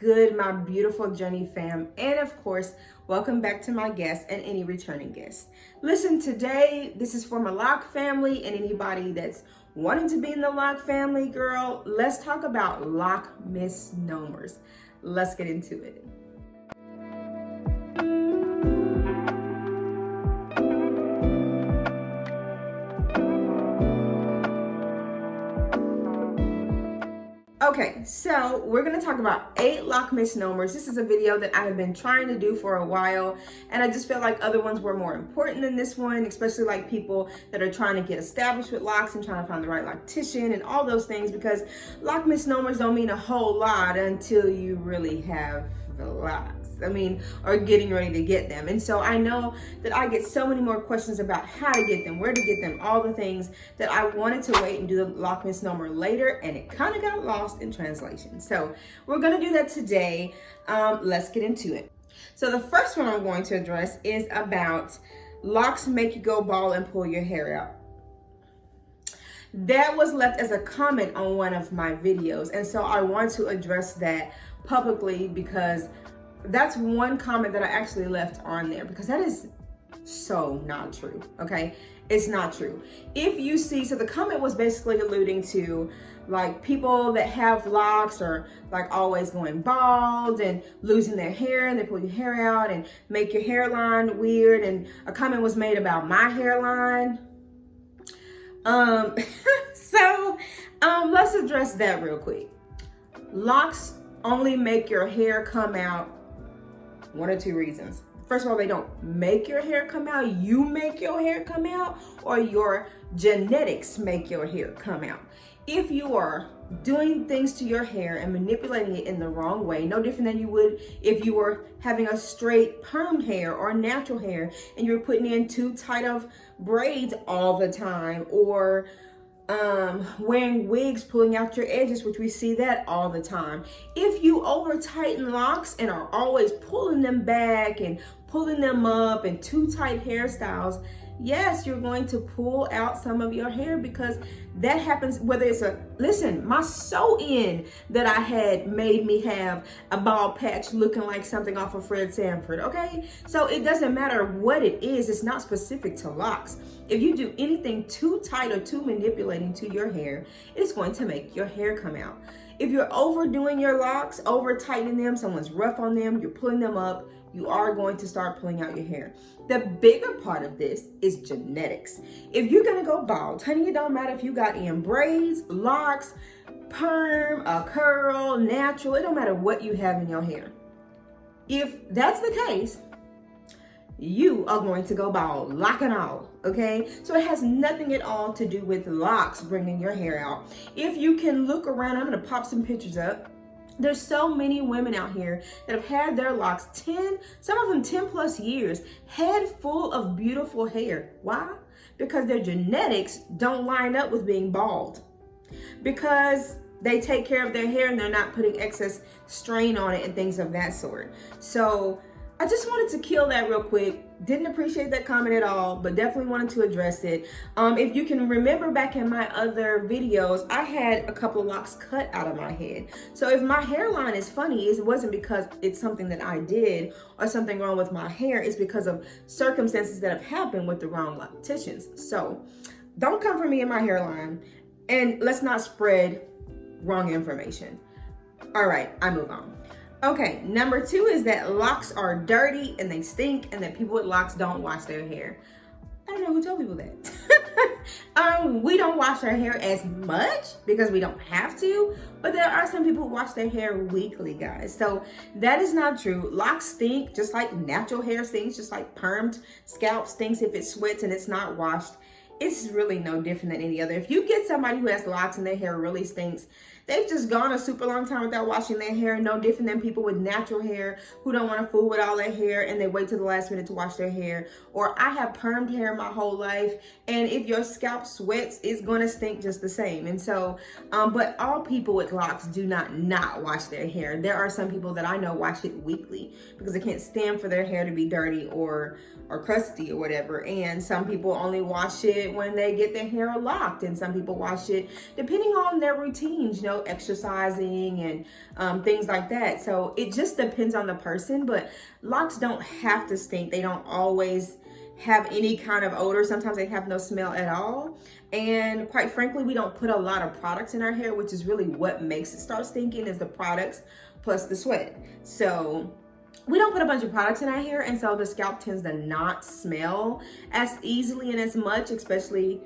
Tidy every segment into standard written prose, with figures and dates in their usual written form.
good, my beautiful journey fam? And of course, welcome back to my guests and any returning guests. Listen, today, this is for my Loc family and anybody that's wanting to be in the Loc family, girl. Let's talk about Loc misnomers. Let's get into it. Okay, so we're going to talk about 8 Loc misnomers. This is a video that I have been trying to do for a while, and I just felt like other ones were more important than this one, especially like people that are trying to get established with locks and trying to find the right loctician and all those things, because Loc misnomers don't mean a whole lot until you really have the locks. Or getting ready to get them. And so I know that I get so many more questions about how to get them, where to get them, all the things that I wanted to wait and do the Loc misnomer later, and it kind of got lost in translation. So we're going to do that today. Let's get into it. So the first one I'm going to address is about locks make you go bald and pull your hair out. That was left as a comment on one of my videos, and so I want to address that publicly because that's one comment that I actually left on there, because that is so not true. Okay, it's not true. If you see, so the comment was basically alluding to like people that have locks are like always going bald and losing their hair, and they pull your hair out and make your hairline weird, and a comment was made about my hairline. Let's address that real quick. Locks only make your hair come out one or two reasons. First of all, they don't make your hair come out. You make your hair come out, or your genetics make your hair come out. If you are doing things to your hair and manipulating it in the wrong way, no different than you would if you were having a straight permed hair or natural hair and you were putting in too tight of braids all the time, or wearing wigs pulling out your edges, which we see that all the time. If you over tighten locks and are always pulling them back and pulling them up and too tight hairstyles, yes, you're going to pull out some of your hair, because that happens whether it's listen, my sew-in that I had made me have a bald patch looking like something off of Fred Sanford, okay? So it doesn't matter what it is, it's not specific to locks. If you do anything too tight or too manipulating to your hair, it's going to make your hair come out. If you're overdoing your locks, over tightening them, someone's rough on them, you're pulling them up, you are going to start pulling out your hair. The bigger part of this is genetics. If you're gonna go bald, honey, it don't matter if you got in braids, locks, perm, a curl, natural, it don't matter what you have in your hair. If that's the case, you are going to go bald, lock and all, okay? So it has nothing at all to do with locks bringing your hair out. If you can look around, I'm gonna pop some pictures up. There's so many women out here that have had their locks 10, some of them 10 plus years, head full of beautiful hair. Why? Because their genetics don't line up with being bald. Because they take care of their hair and they're not putting excess strain on it and things of that sort. So I just wanted to kill that real quick. Didn't appreciate that comment at all, but definitely wanted to address it. If you can remember back in my other videos, I had a couple of locks cut out of my head. So if my hairline is funny, it wasn't because it's something that I did or something wrong with my hair. It's because of circumstances that have happened with the wrong locticians. So don't come for me in my hairline, and let's not spread wrong information. All right, I move on. Okay, number 2 is that locks are dirty and they stink, and that people with locks don't wash their hair. I don't know who told people that. We don't wash our hair as much because we don't have to, but there are some people who wash their hair weekly, guys. So that is not true. Locks stink just like natural hair stinks, just like permed scalp stinks if it sweats and it's not washed. It's really no different than any other. If you get somebody who has locks and their hair really stinks, they've just gone a super long time without washing their hair. No different than people with natural hair who don't want to fool with all their hair and they wait till the last minute to wash their hair. Or I have permed hair my whole life, and if your scalp sweats, it's going to stink just the same. And so, but all people with locks do not wash their hair. There are some people that I know wash it weekly because they can't stand for their hair to be dirty or crusty or whatever. And some people only wash it when they get their hair locked, and some people wash it depending on their routines. You know, know, exercising and things like that. So it just depends on the person, but locks don't have to stink. They don't always have any kind of odor. Sometimes they have no smell at all. And quite frankly, we don't put a lot of products in our hair, which is really what makes it start stinking, is the products plus the sweat. So we don't put a bunch of products in our hair, and so the scalp tends to not smell as easily and as much, especially,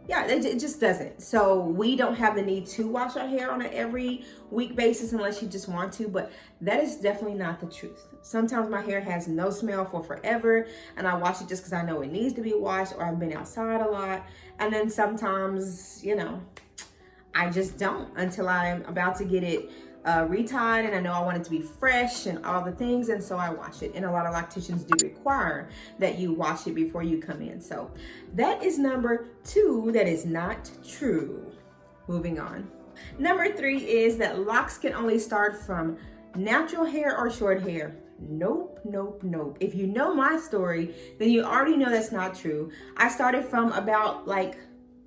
yeah, it just doesn't. So we don't have the need to wash our hair on an every week basis unless you just want to, but that is definitely not the truth. Sometimes my hair has no smell for forever, and I wash it just because I know it needs to be washed, or I've been outside a lot. And then sometimes, you know, I just don't until I'm about to get it retied, and I know I want it to be fresh and all the things, and so I wash it. And a lot of locticians do require that you wash it before you come in. So that is number 2, that is not true. Moving on. Number 3 is that locks can only start from natural hair or short hair. Nope, nope, nope. If you know my story, then you already know that's not true. I started from about like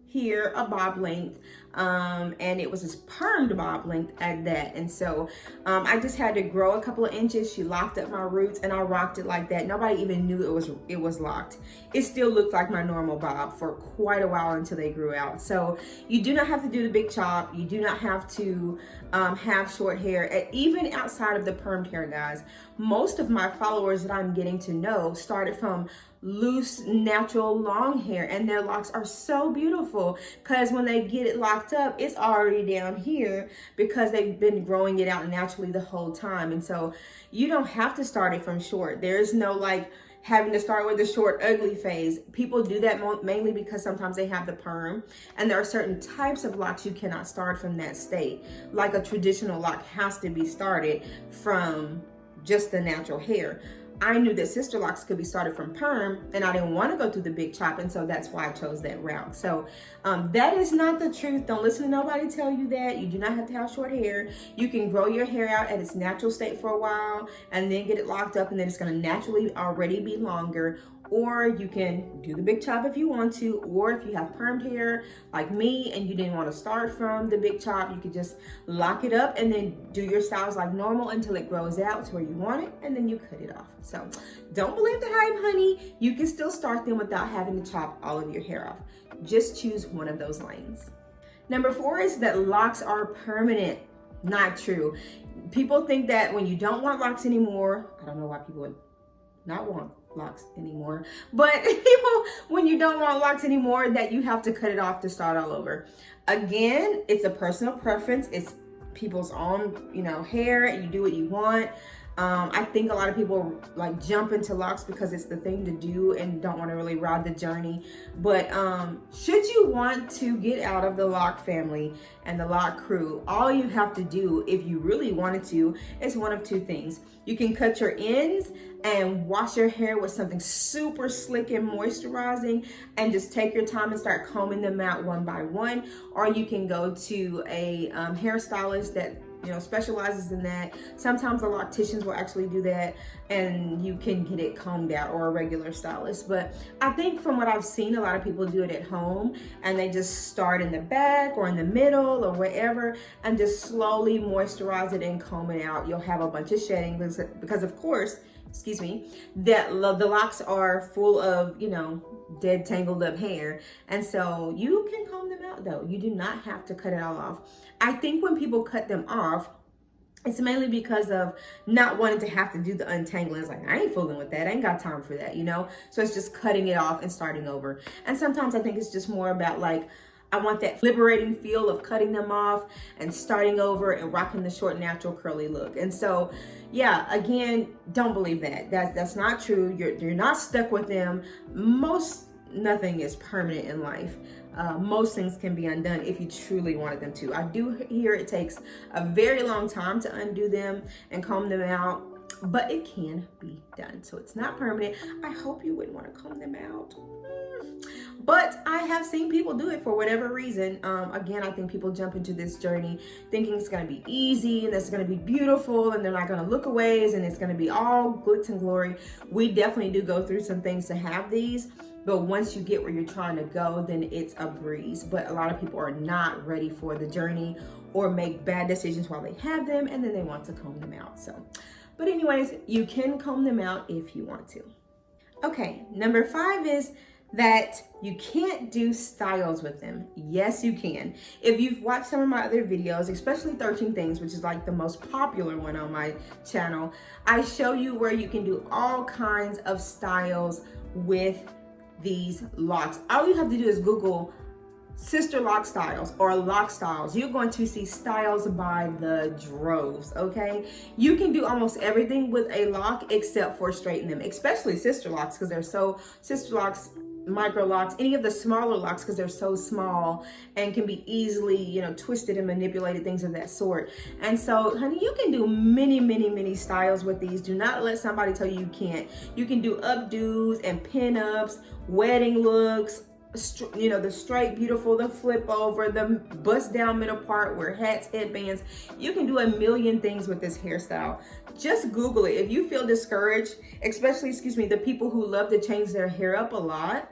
here, a bob length, and it was this permed bob length at that. And so I just had to grow a couple of inches. She locked up my roots, and I rocked it like that. Nobody even knew it was locked. It still looked like my normal bob for quite a while until they grew out. So you do not have to do the big chop. You do not have to have short hair. Even outside of the permed hair, guys, most of my followers that I'm getting to know started from loose, natural, long hair, and their locks are so beautiful because when they get it locked up, it's already down here because they've been growing it out naturally the whole time. And so you don't have to start it from short. There's no like having to start with the short ugly phase. People do that mainly because sometimes they have the perm, and there are certain types of locks you cannot start from that state. Like a traditional lock has to be started from just the natural hair. I knew that sister locks could be started from perm, and I didn't want to go through the big chop, and so that's why I chose that route. So that is not the truth. Don't listen to nobody tell you that. You do not have to have short hair. You can grow your hair out at its natural state for a while and then get it locked up, and then it's going to naturally already be longer. Or you can do the big chop if you want to, or if you have permed hair like me and you didn't want to start from the big chop, you could just lock it up and then do your styles like normal until it grows out to where you want it, and then you cut it off. So don't believe the hype, honey. You can still start them without having to chop all of your hair off. Just choose one of those lanes. Number 4 is that locks are permanent. Not true. People think that when you don't want locks anymore, I don't know why people would not want locks anymore, but when you don't want locks anymore, that you have to cut it off to start all over. Again, it's a personal preference. It's people's own, hair. You do what you want. I think a lot of people like jump into locks because it's the thing to do and don't want to really ride the journey. But should you want to get out of the lock family and the lock crew, all you have to do, if you really wanted to, is one of 2 things. You can cut your ends and wash your hair with something super slick and moisturizing, and just take your time and start combing them out one by one. Or you can go to a hairstylist that specializes in that. Sometimes the locticians will actually do that, and you can get it combed out, or a regular stylist. But I think from what I've seen, a lot of people do it at home, and they just start in the back or in the middle or wherever, and just slowly moisturize it and comb it out. You'll have a bunch of shedding because of course, that the locks are full of, dead tangled up hair. And so you can comb them out though. You do not have to cut it all off. I think when people cut them off, it's mainly because of not wanting to have to do the untangling. It's like, I ain't fooling with that. I ain't got time for that, So it's just cutting it off and starting over. And sometimes I think it's just more about like, I want that liberating feel of cutting them off and starting over and rocking the short, natural, curly look. And so, yeah, again, don't believe that. That's not true. You're not stuck with them. Nothing is permanent in life. Most things can be undone if you truly wanted them to. I do hear it takes a very long time to undo them and comb them out, but it can be done. So it's not permanent. I hope you wouldn't want to comb them out. But I have seen people do it for whatever reason. Again, I think people jump into this journey thinking it's going to be easy and it's going to be beautiful and they're not going to look away and it's going to be all glitz and glory. We definitely do go through some things to have these, but once you get where you're trying to go, then it's a breeze. But a lot of people are not ready for the journey or make bad decisions while they have them, and then they want to comb them out. So, but anyways, you can comb them out if you want to. Okay, number 5 is that you can't do styles with them. Yes, you can. If you've watched some of my other videos, especially 13 Things, which is like the most popular one on my channel, I show you where you can do all kinds of styles with these locks. All you have to do is Google sister lock styles or lock styles. You're going to see styles by the droves, okay? You can do almost everything with a lock except for straighten them, especially sister locks, because they're so, sister locks, micro locks, any of the smaller locks, because they're so small and can be easily, you know, twisted and manipulated, things of that sort. And so, honey, you can do many styles with these. Do not let somebody tell you you can't. You can do updos and pin-ups, wedding looks, you know, the straight beautiful, the flip over, the bust down middle part, wear hats, headbands. You can do a million things with this hairstyle. Just Google it. If you feel discouraged, especially, the people who love to change their hair up a lot,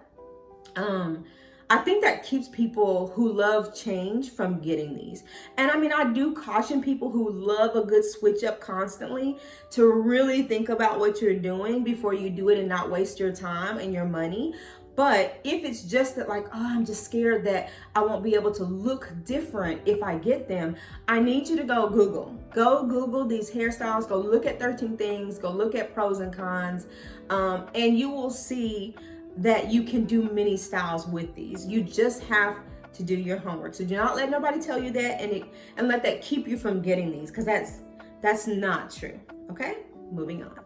I think that keeps people who love change from getting these. And I mean, I do caution people who love a good switch up constantly to really think about what you're doing before you do it and not waste your time and your money. But if it's just that, like, oh, I'm just scared that I won't be able to look different if I get them, I need you to go Google. Go Google these hairstyles. Go look at 13 Things. Go look at pros and cons. And you will see that you can do many styles with these. You just have to do your homework. So do not let nobody tell you that and let that keep you from getting these, because that's not true. Okay, moving on.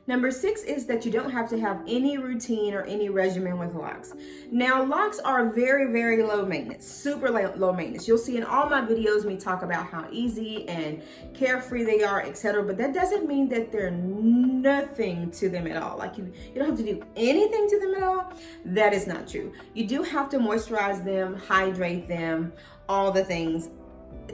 Number 6 is that you don't have to have any routine or any regimen with locks. Now, locks are very low maintenance, super low maintenance. You'll see in all my videos me talk about how easy and carefree they are, etc. But that doesn't mean that they're nothing to them at all. Like you don't have to do anything to them at all. That is not true. You do have to moisturize them, hydrate them, all the things.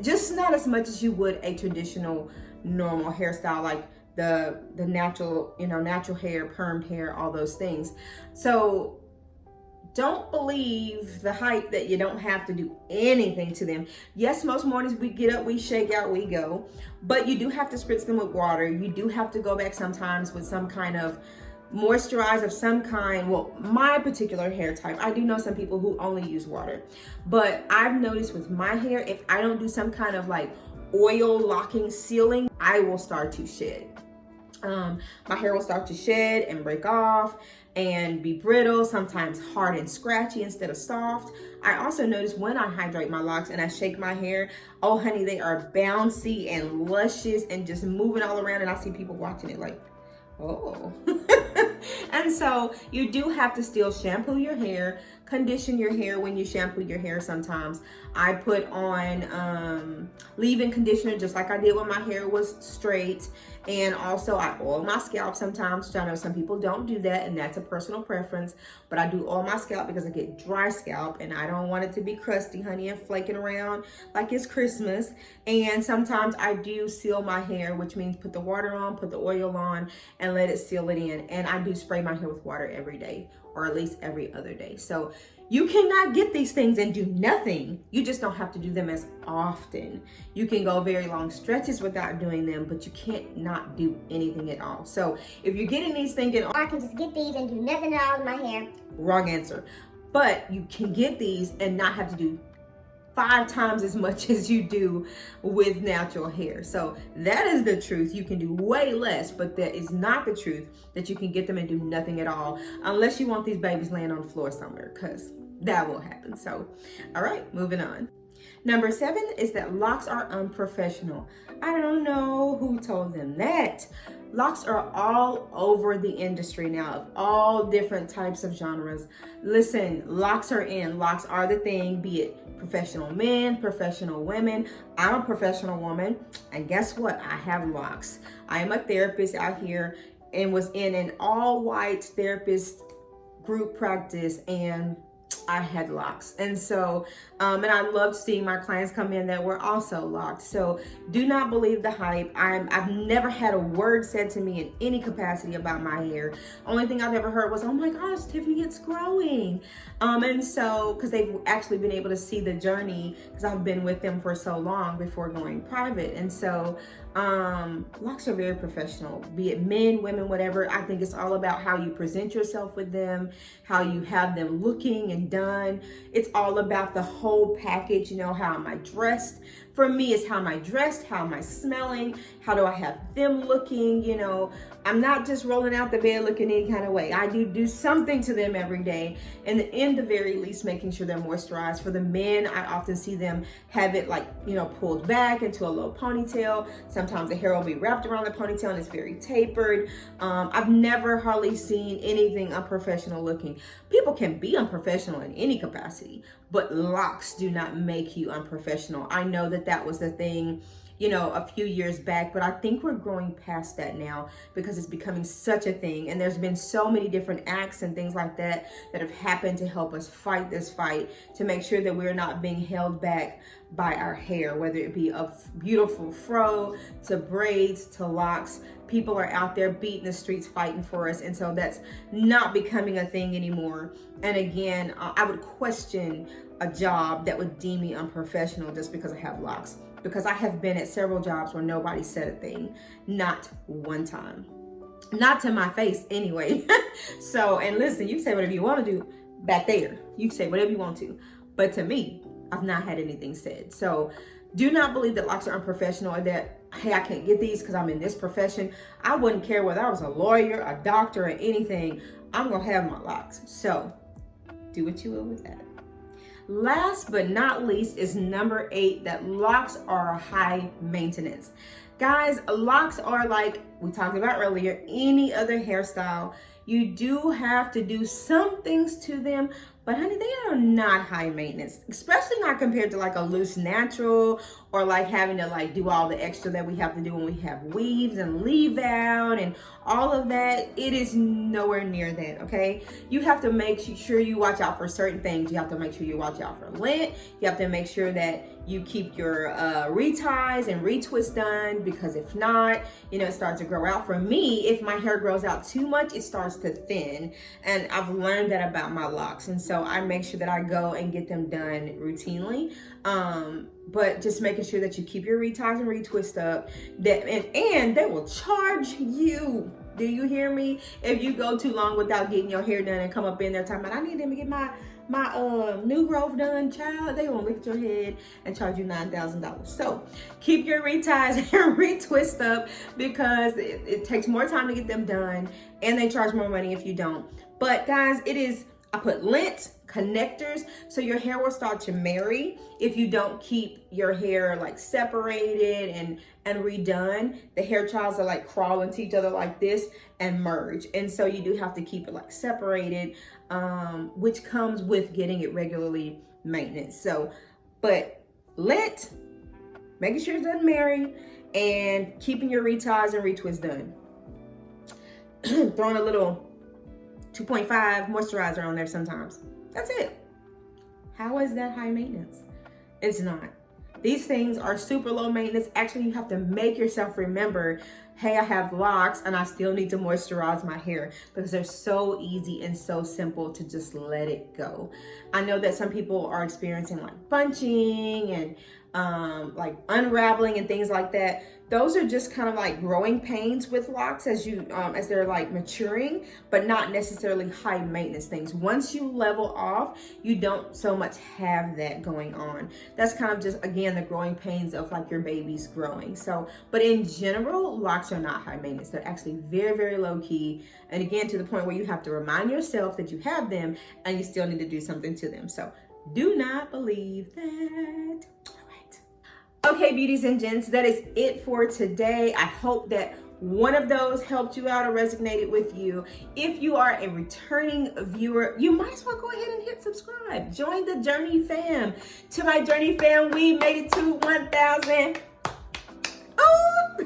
Just not as much as you would a traditional normal hairstyle, like the natural, natural hair, permed hair, all those things. So don't believe the hype that you don't have to do anything to them. Yes, most mornings we get up, we shake out, we go, but you do have to spritz them with water. You do have to go back sometimes with some kind of moisturize of some kind. Well, my particular hair type, I do know some people who only use water, but I've noticed with my hair, if I don't do some kind of like oil locking sealing, I will start to shed. My hair will start to shed and break off and be brittle, sometimes hard and scratchy instead of soft. I also notice when I hydrate my locks and I shake my hair, oh honey, they are bouncy and luscious and just moving all around, and I see people watching it like, oh. And so you do have to still shampoo your hair, condition your hair when you shampoo your hair. Sometimes I put on leave-in conditioner just like I did when my hair was straight, and also I oil my scalp sometimes, which I know some people don't do that, and that's a personal preference, but I do oil my scalp because I get dry scalp and I don't want it to be crusty, honey, and flaking around like it's Christmas. And sometimes I do seal my hair, which means put the water on, put the oil on, and let it seal it in. And I do spray my hair with water every day, or at least every other day. So you cannot get these things and do nothing. You just don't have to do them as often. You can go very long stretches without doing them, but you can't not do anything at all. So if you're getting these thinking, oh, I can just get these and do nothing at all with my hair. Wrong answer. But you can get these and not have to do 5 times as much as you do with natural hair. So that is the truth. You can do way less, but that is not the truth that you can get them and do nothing at all, unless you want these babies laying on the floor somewhere, because that will happen. So, all right, moving on. Number 7 is that locks are unprofessional. I don't know who told them that. Locks are all over the industry now, of all different types of genres. Listen, locks are in. Locks are the thing, be it professional men, professional women. I'm a professional woman, and guess what? I have locks. I am a therapist out here and was in an all-white therapist group practice, and I had locks. And so, and I loved seeing my clients come in that were also locked. So do not believe the hype. I've never had a word said to me in any capacity about my hair. Only thing I've ever heard was, oh my gosh, Tiffany, it's growing. And so, because they've actually been able to see the journey, because I've been with them for so long before going private. And so, locks are very professional, be it men, women, whatever. I think it's all about how you present yourself with them, how you have them looking and done. It's all about the whole package. You know, how am I dressed? For me, it's how am I dressed? How am I smelling? How do I have them looking? You know, I'm not just rolling out the bed looking any kind of way. I do something to them every day. And in the very least, making sure they're moisturized. For the men, I often see them have it like, you know, pulled back into a low ponytail. Sometimes the hair will be wrapped around the ponytail and it's very tapered. I've never hardly seen anything unprofessional looking. People can be unprofessional in any capacity, but locks do not make you unprofessional. I know that was the thing, you know, a few years back, but I think we're growing past that now because it's becoming such a thing. And there's been so many different acts and things like that that have happened to help us fight this fight, to make sure that we're not being held back by our hair, whether it be a beautiful fro to braids to locks. People are out there beating the streets fighting for us. And so that's not becoming a thing anymore. And again, I would question a job that would deem me unprofessional just because I have locks. Because I have been at several jobs where nobody said a thing, not one time. Not to my face anyway. So, and listen, you say whatever you want to do back there. You say whatever you want to. But to me, I've not had anything said. So do not believe that locks are unprofessional or that, hey, I can't get these because I'm in this profession. I wouldn't care whether I was a lawyer, a doctor, or anything. I'm going to have my locks. So do what you will with that. Last but not least is number 8, that locks are high maintenance. Guys, locks are like we talked about earlier, any other hairstyle. You do have to do some things to them, but honey, they are not high maintenance, especially not compared to like a loose natural or like having to like do all the extra that we have to do when we have weaves and leave out and all of that. It is nowhere near that, okay? You have to make sure you watch out for certain things. You have to make sure you watch out for lint. You have to make sure that you keep your reties and retwists done, because if not, you know, it starts to grow out. For me, if my hair grows out too much, it starts to thin, and I've learned that about my locks, and so I make sure that I go and get them done routinely. But just making sure that you keep your reties and retwist up, that and they will charge you. Do you hear me? If you go too long without getting your hair done and come up in there talking about, I need them to get my new growth done, child, they won't look at your head and charge you $9,000. So keep your reties and retwist up, because it takes more time to get them done and they charge more money if you don't. But guys, I put lint, connectors, so your hair will start to marry if you don't keep your hair like separated and redone. The hair trowels are like crawl into each other like this and merge, and so you do have to keep it like separated, which comes with getting it regularly maintenance. So, but lint, making sure it doesn't marry, and keeping your reties and retwists done. Throwing a little 2.5 moisturizer on there sometimes. That's it. How is that high maintenance? It's not. These things are super low maintenance. Actually, you have to make yourself remember, hey, I have locks and I still need to moisturize my hair, because they're so easy and so simple to just let it go. I know that some people are experiencing like bunching and like unraveling and things like that. Those are just kind of like growing pains with locks as they're like maturing, but not necessarily high maintenance things. Once you level off, you don't so much have that going on. That's kind of just, again, the growing pains of like your baby's growing. So, but in general, locks are not high maintenance. They're actually very, very low key. And again, to the point where you have to remind yourself that you have them and you still need to do something to them. So do not believe that. Okay, beauties and gents, that is it for today. I hope that one of those helped you out or resonated with you. If you are a returning viewer, you might as well go ahead and hit subscribe. Join the Journey fam. To my Journey fam, we made it to 1,000. Oh!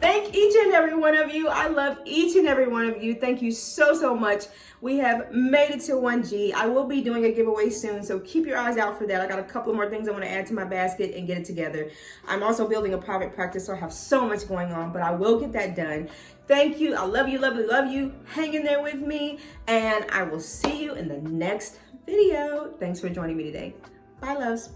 Thank each and every one of you. I love each and every one of you. Thank you so, so much. We have made it to 1G. I will be doing a giveaway soon, so keep your eyes out for that. I got a couple more things I want to add to my basket and get it together. I'm also building a private practice, so I have so much going on, but I will get that done. Thank you. I love you, love you, love you. Hang in there with me, and I will see you in the next video. Thanks for joining me today. Bye, loves.